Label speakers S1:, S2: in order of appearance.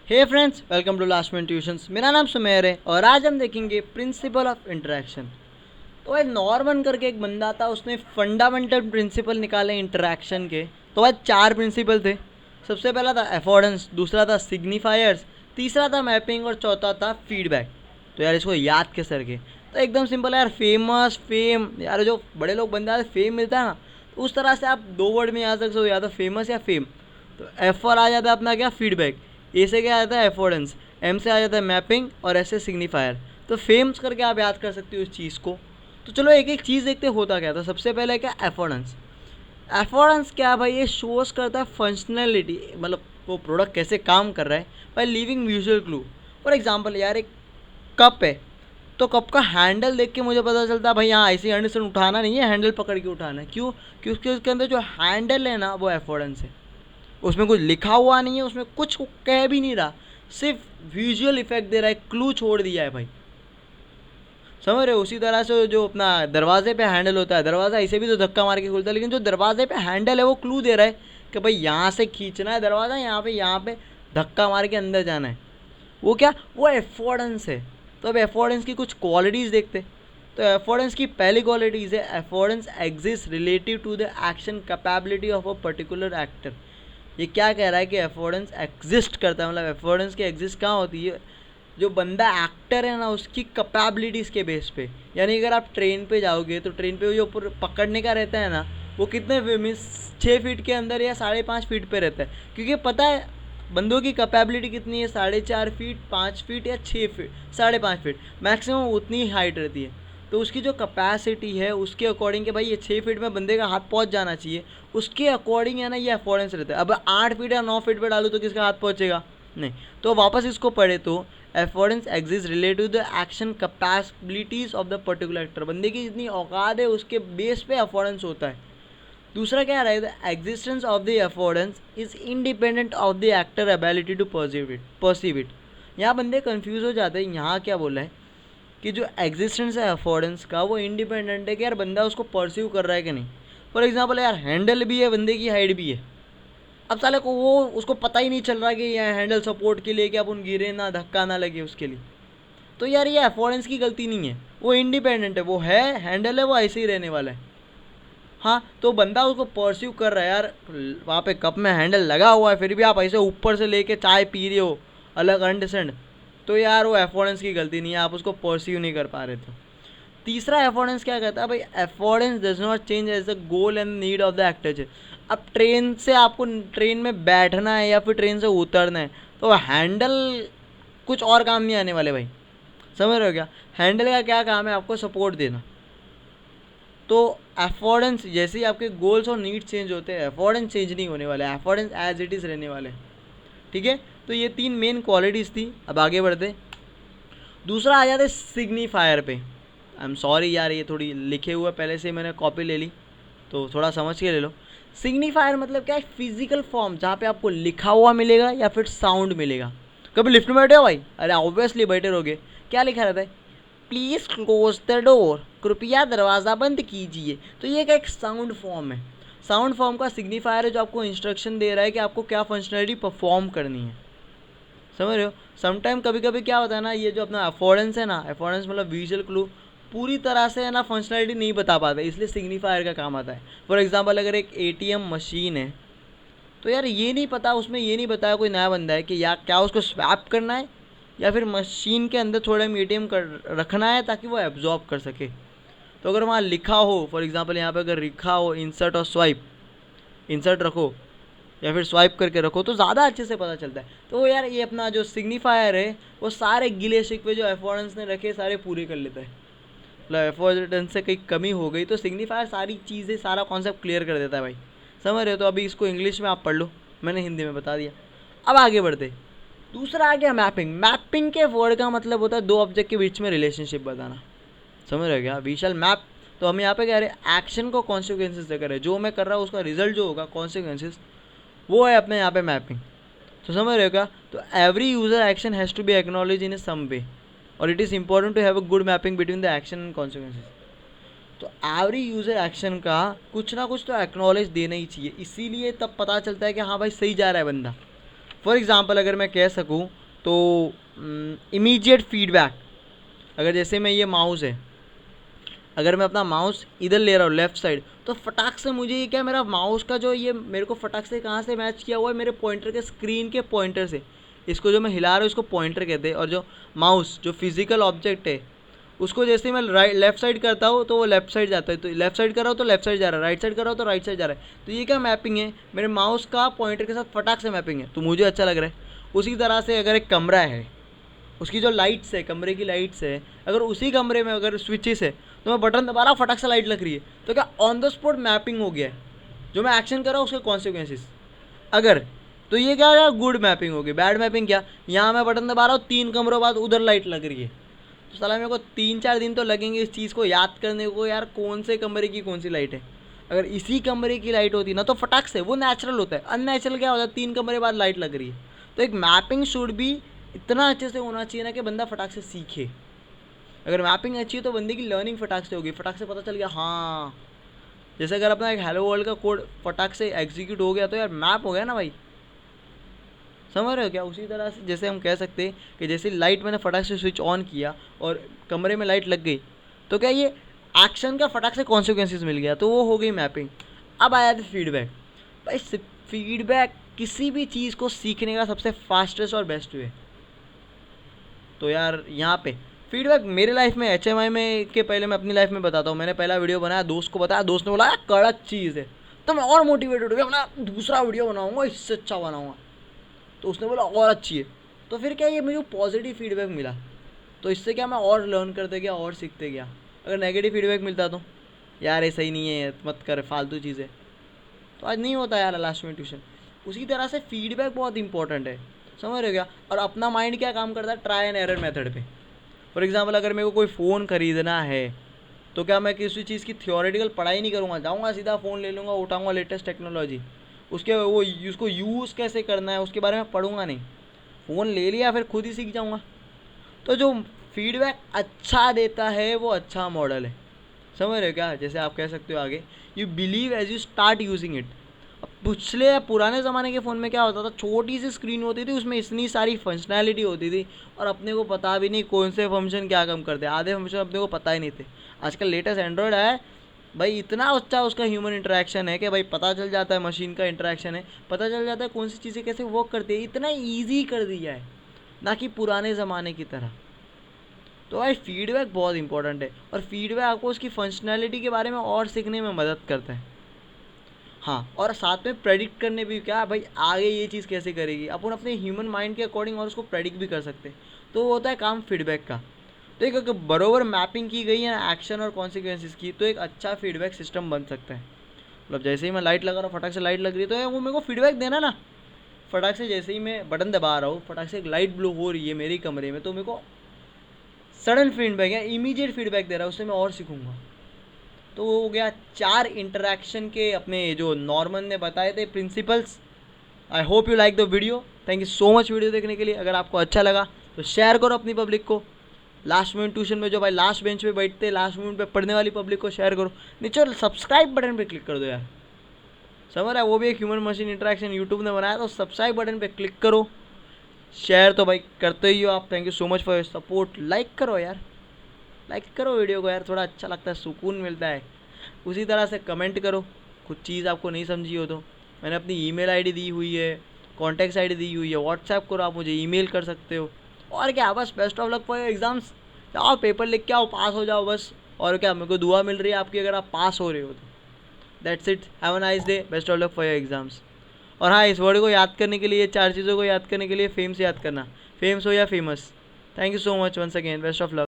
S1: Hey friends, welcome to last minute tuitions. मेरा नाम सुमेर है और आज हम देखेंगे प्रिंसिपल ऑफ इंटरेक्शन। तो भाई नॉर्मन करके एक बंदा था, उसने फंडामेंटल प्रिंसिपल निकाले इंटरेक्शन के। तो भाई 4 प्रिंसिपल थे। सबसे पहला था अफोर्डेंस, दूसरा था सिग्निफायर्स, तीसरा था मैपिंग और चौथा था फीडबैक। तो यार इसको याद कैसे रखे? तो एकदम सिंपल है यार, फेमस फेम यार, जो बड़े लोग बन जाते फेम मिलता है ना, तो उस तरह से आप 2 वर्ड में याद रख सकते हो, या तो फेमस या फेम। तो एफ पर आ जाता है अपना क्या, फीडबैक। ए से क्या आ जाता है, एफोर्डेंस। एम से आ जाता है मैपिंग और एस से सिग्निफायर। तो फेम्स करके आप याद कर सकते हो इस चीज़ को। तो चलो एक एक चीज़ देखते होता क्या था। सबसे पहले क्या, एफोर्डेंस। एफोर्डेंस क्या है भाई, ये शोज करता है फंक्शनैलिटी, मतलब वो प्रोडक्ट कैसे काम कर रहा है by leaving visual clue. For example यार, एक कप है, तो कप का हैंडल देख के मुझे पता चलता है भाई यहाँ ऐसे हैंडल से उठाना नहीं है, हैंडल पकड़ के उठाना है। क्यों? क्योंकि उसके अंदर जो हैंडल है ना, वो एफोर्डेंस है। उसमें कुछ लिखा हुआ नहीं है, उसमें कुछ कह भी नहीं रहा, सिर्फ विजुअल इफेक्ट दे रहा है, क्लू छोड़ दिया है भाई। समझ रहे हो? उसी तरह से जो अपना दरवाजे पे हैंडल होता है, दरवाज़ा ऐसे भी तो धक्का मार के खुलता है, लेकिन जो दरवाजे पे हैंडल है वो क्लू दे रहा है कि भाई यहाँ से खींचना है दरवाज़ा, यहाँ पे धक्का मार के अंदर जाना है। वो क्या, वो एफोर्डेंस है। तो अब एफोर्डेंस की कुछ क्वालिटीज़ देखते। तो एफोर्डेंस की पहली क्वालिटीज़ है, affordance exist relative to the action capability of a particular actor. ये क्या कह रहा है कि एफोर्डेंस एग्जिस्ट करता है, मतलब एफोर्डेंस की एग्जिस्ट कहाँ होती है, जो बंदा एक्टर है ना उसकी कैपेबिलिटीज़ के बेस पे। यानी अगर आप ट्रेन पे जाओगे तो ट्रेन पे जो पकड़ने का रहता है ना, वो कितने मीन्स 6 फीट के अंदर या 5.5 फीट पे रहता है, क्योंकि पता है बंदों की कैपेबिलिटी कितनी है, 4.5 फीट, 5 फीट या 6 फीट, 5.5 फीट मैक्सिमम उतनी हाइट रहती है। तो उसकी जो कैपेसिटी है उसके अकॉर्डिंग कि भाई ये 6 फीट में बंदे का हाथ पहुंच जाना चाहिए, उसके अकॉर्डिंग है ना ये अफोर्डेंस रहता है। अब 8 फीट या 9 फीट पे डालूँ तो किसका हाथ पहुंचेगा? नहीं। तो वापस इसको पढ़े तो affordance exist relative the action capabilities of the particular actor. बंदे की जितनी औकात है उसके बेस पे अफोर्डेंस होता है। दूसरा क्या रहेगा, the existence of the affordance is independent of the actor ability to perceive it. यहाँ बंदे कंफ्यूज हो जाते हैं। यहाँ क्या बोला है कि जो एग्जिस्टेंस है अफोर्डेंस का, वो इंडिपेंडेंट है कि यार बंदा उसको परसीव कर रहा है कि नहीं। फॉर एग्जाम्पल यार, हैंडल भी है, बंदे की हाइट भी है। अब साले को वो उसको पता ही नहीं चल रहा कि ये हैंडल सपोर्ट के लिए कि अपन गिरे ना, धक्का ना लगे उसके लिए। तो यार ये अफोर्डेंस की गलती नहीं है, वो इंडिपेंडेंट है, वो है हैंडल है, वो ऐसे ही रहने वाला है। हाँ, तो बंदा उसको परस्यू कर रहा है यार, वहाँ पे कप में हैंडल लगा हुआ है, फिर भी आप ऐसे ऊपर से लेके चाय पी रहे हो अलग अंडरस्टैंड, तो यार वो अफोर्डेंस की गलती नहीं है, आप उसको परस्यू नहीं कर पा रहे थे। तीसरा अफोर्डेंस क्या कहता है भाई, affordance does not change as the goal and need of the actor. अब ट्रेन से आपको ट्रेन में बैठना है या फिर ट्रेन से उतरना है, तो हैंडल कुछ और काम नहीं आने वाले भाई। समझ रहे हो क्या? हैंडल का क्या काम है, आपको सपोर्ट देना। तो अफोर्डेंस जैसे ही आपके गोल्स और नीड्स चेंज होते हैं, अफोर्डेंस चेंज नहीं होने वाला है, अफोर्डेंस एज इट इज़ रहने वाले हैं। ठीक है, तो ये 3 मेन क्वालिटीज़ थी। अब आगे बढ़ते, दूसरा आ जाते सिग्निफायर पे। आई एम सॉरी यार, ये थोड़ी लिखे हुए पहले से मैंने कॉपी ले ली, तो थोड़ा समझ के ले लो। सिग्निफायर मतलब क्या है, फिजिकल फॉर्म जहाँ पे आपको लिखा हुआ मिलेगा या फिर साउंड मिलेगा। कभी लिफ्ट में बैठे हो भाई? अरे ऑब्वियसली बैठे रहोगे। क्या लिखा रहता है, प्लीज़ क्लोज द डोर, कृपया दरवाज़ा बंद कीजिए। तो ये एक साउंड फॉर्म है। साउंड फॉर्म का सिग्निफायर है जो आपको इंस्ट्रक्शन दे रहा है कि आपको क्या फंक्शनलिटी परफॉर्म करनी है। समझ रहे हो? समटाइम कभी कभी क्या होता है ना, ये जो अपना अफोर्डेंस है ना, अफोर्डेंस मतलब विजुअल क्लू, पूरी तरह से है ना फंक्शनलिटी नहीं बता पाता, इसलिए सिग्निफायर का काम आता है। फॉर एग्जांपल अगर एक एटीएम मशीन है, तो यार ये नहीं पता, उसमें ये नहीं बताया कोई नया बंदा है कि या क्या उसको स्वैप करना है या फिर मशीन के अंदर थोड़ा मीडियम कर रखना है ताकि वो एब्जॉर्ब कर सके। तो अगर वहाँ लिखा हो, फॉर एग्जांपल यहाँ पे अगर लिखा हो इंसर्ट और स्वाइप, इंसर्ट रखो या फिर स्वाइप करके रखो, तो ज़्यादा अच्छे से पता चलता है। तो यार ये अपना जो सिग्निफायर है वो सारे गिले शिकवे जो अफोर्डेंस ने रखे सारे पूरे कर लेता है। मतलब अफोर्डेंस से कहीं कमी हो गई तो सिग्निफायर सारी चीज़ें, सारा कॉन्सेप्ट क्लियर कर देता है भाई। समझ रहे हो? तो अभी इसको इंग्लिश में आप पढ़ लो, मैंने हिंदी में बता दिया। अब आगे बढ़ते, दूसरा आ गया मैपिंग। मैपिंग के वर्ड का मतलब होता है 2 ऑब्जेक्ट के बीच में रिलेशनशिप बताना। समझ रहे हो क्या? We shall map. तो हम यहाँ पे कह रहे हैं एक्शन को कॉन्सिक्वेंसेस से कर रहे हैं, जो मैं कर रहा हूँ उसका रिजल्ट जो होगा कॉन्सिक्वेंसेस, वो है अपने यहाँ पे मैपिंग। तो समझ रहे हो क्या? तो every user action has to be acknowledge in some way, और it is important to have a good mapping between the action and consequences. तो एवरी यूजर एक्शन का कुछ ना कुछ तो एक्नॉलेज देना ही चाहिए, इसीलिए तब पता चलता है कि हाँ भाई सही जा रहा है बंदा। फॉर एग्ज़ाम्पल अगर मैं कह सकूँ तो इमीडिएट फीडबैक, अगर जैसे मैं ये माउस है, अगर मैं अपना माउस इधर ले रहा हूँ लेफ़्ट साइड, तो फटाक से मुझे ये क्या मेरा माउस का जो ये मेरे को फटाक से कहाँ से मैच किया हुआ है, मेरे पॉइंटर के स्क्रीन के पॉइंटर से। इसको जो मैं हिला रहा हूँ इसको पॉइंटर कहते हैं, और जो माउस जो फिजिकल ऑब्जेक्ट है उसको जैसे मैं लेफ्ट साइड करता हूँ तो वो लेफ्ट साइड जाता है, तो लेफ्ट साइड कर रहा हूँ तो लेफ्ट साइड जा रहा है, राइट साइड कर रहा हूँ तो राइट साइड जा रहा है। तो ये क्या मैपिंग है, मेरे माउस का पॉइंटर के साथ फटाक से मैपिंग है, तो मुझे अच्छा लग रहा है। उसी तरह से अगर एक कमरा है, उसकी जो लाइट्स है, कमरे की लाइट्स है, अगर उसी कमरे में अगर स्विचेस है तो मैं बटन दबा रहा हूँ फटाक से लाइट लग रही है, तो क्या ऑन द स्पॉट मैपिंग हो गया है, जो मैं एक्शन कर रहा हूँ उसके कॉन्सिक्वेंसेस। अगर तो ये क्या गुड मैपिंग होगी। बैड मैपिंग क्या, यहाँ मैं बटन दबा रहा हूँ 3 कमरों बाद उधर लाइट लग रही है, तो साला मेरे को 3-4 दिन तो लगेंगे इस चीज़ को याद करने को, यार कौन से कमरे की कौन सी लाइट है। अगर इसी कमरे की लाइट होती ना तो फटाक से वो नेचुरल होता है। अननेचुरल क्या होता है, 3 कमरे बाद लाइट लग रही है। तो एक मैपिंग शुड भी इतना अच्छे से होना चाहिए ना कि बंदा फटाक से सीखे। अगर मैपिंग अच्छी है तो बंदे की लर्निंग फटाक से होगी, फटाक से पता चल गया। हाँ, जैसे अगर अपना एक हेलो वर्ल्ड का कोड फटाक से एग्जीक्यूट हो गया तो यार मैप हो गया ना भाई, समझ रहे हो क्या। उसी तरह से जैसे हम कह सकते हैं कि जैसे लाइट मैंने फटाक से स्विच ऑन किया और कमरे में लाइट लग गई, तो क्या ये एक्शन का फटाक से कॉन्सिक्वेंसेस मिल गया, तो वो हो गई मैपिंग। अब आया था फीडबैक। भाई फीडबैक किसी भी चीज़ को सीखने का सबसे फास्टेस्ट और बेस्ट वे। तो यार यहाँ पे फीडबैक मेरे लाइफ में HMI में के पहले मैं अपनी लाइफ में बताता हूँ। मैंने पहला वीडियो बनाया, दोस्त को बताया, दोस्त ने बोला यार कड़क चीज़ है, तो मैं और मोटिवेटेड हो गया, अपना दूसरा वीडियो बनाऊँगा, इससे अच्छा बनाऊँगा। तो उसने बोला और अच्छी है, तो फिर क्या ये मुझे पॉजिटिव फीडबैक मिला, तो इससे क्या मैं और लर्न करते गया और सीखते गया। अगर नेगेटिव फीडबैक मिलता तो यार ये सही नहीं है, मत कर, फालतू चीज़ें, तो आज नहीं होता यार लास्ट में ट्यूशन। उसी तरह से फीडबैक बहुत इंपॉर्टेंट है, समझ रहे हो क्या। और अपना माइंड क्या काम करता है, ट्राई एंड एरर मेथड पे। फॉर एग्जांपल अगर मेरे को कोई फ़ोन ख़रीदना है तो क्या मैं किसी चीज़ की थियोरेटिकल पढ़ाई नहीं करूँगा, जाऊँगा सीधा फ़ोन ले लूँगा, उठाऊँगा लेटेस्ट टेक्नोलॉजी, उसके वो उसको यूज़ कैसे करना है उसके बारे में पढ़ूँगा नहीं, फ़ोन ले लिया फिर खुद ही सीख जाऊँगा। तो जो फीडबैक अच्छा देता है वो अच्छा मॉडल है, समझ रहे हो क्या। जैसे आप कह सकते हो आगे, you believe as you start using it. अब पिछले पुराने ज़माने के फ़ोन में क्या होता था, छोटी सी स्क्रीन होती थी, उसमें इतनी सारी फंक्शनैलिटी होती थी और अपने को पता भी नहीं कौन से फंक्शन क्या काम करते, आधे फंक्शन अपने को पता ही नहीं थे। आजकल लेटेस्ट एंड्रॉयड है भाई, इतना अच्छा उसका ह्यूमन इंटरेक्शन है कि भाई पता चल जाता है, मशीन का इंटरेक्शन है, पता चल जाता है कौन सी चीज़ें कैसे वर्क करती है, इतना ईजी कर दिया है, ना कि पुराने ज़माने की तरह। तो भाई फीडबैक बहुत इंपॉर्टेंट है, और फीडबैक आपको उसकी फंक्शनैलिटी के बारे में और सीखने में मदद करता है। हाँ, और साथ में प्रेडिक्ट करने भी, क्या भाई आगे ये चीज़ कैसे करेगी, अपन अपने ह्यूमन माइंड के अकॉर्डिंग और उसको प्रेडिक्ट भी कर सकते हैं। तो वो होता है काम फीडबैक का। तो एक अगर बरोबर मैपिंग की गई है ना एक्शन और कॉन्सिक्वेंसेस की, तो एक अच्छा फीडबैक सिस्टम बन सकता है। मतलब जैसे ही मैं लाइट लगा रहा हूँ, फटाक से लाइट लग रही है, तो वो मेरे को फीडबैक देना ना। फटाक से जैसे ही मैं बटन दबा रहा हूँ, फटाक से एक लाइट ब्लू हो रही है मेरे कमरे में, तो मेरे को सडन फीडबैक है, इमीडिएट फीडबैक दे रहा है, उससे मैं और सीखूंगा। तो वो हो गया 4 इंटरेक्शन के अपने जो नॉर्मन ने बताए थे principles. I hope you like the video. Thank you so much video देखने के लिए। अगर आपको अच्छा लगा तो शेयर करो अपनी पब्लिक को। लास्ट मिनट ट्यूशन में जो भाई लास्ट बेंच पे बैठते हैं, लास्ट मिनट पे पढ़ने वाली पब्लिक को शेयर करो। नीचे सब्सक्राइब बटन पे क्लिक कर दो यार, समझ रहा है, वो भी एक ह्यूमन मशीन इंटरेक्शन यूट्यूब ने बनाया, तो सब्सक्राइब बटन पे क्लिक करो। शेयर तो भाई करते ही हो आप। Thank you so much for your support. Like करो यार, लाइक करो वीडियो को यार, थोड़ा अच्छा लगता है, सुकून मिलता है। उसी तरह से कमेंट करो, कुछ चीज़ आपको नहीं समझी हो तो मैंने अपनी ईमेल आईडी दी हुई है, कॉन्टैक्ट आईडी दी हुई है, व्हाट्सएप करो, आप मुझे ईमेल कर सकते हो। और क्या, बस best of luck for your exams. जाओ पेपर लिख के आओ, पास हो जाओ बस। और क्या, मेरे को दुआ मिल रही है आपकी अगर आप पास हो रहे हो तो। That's it, have a nice day, best of luck for your exams. और हाँ, इस वर्ड को याद करने के लिए, 4 चीज़ों को याद करने के लिए फेम से याद करना, फेम हो या famous. Thank you so much once again, best of luck.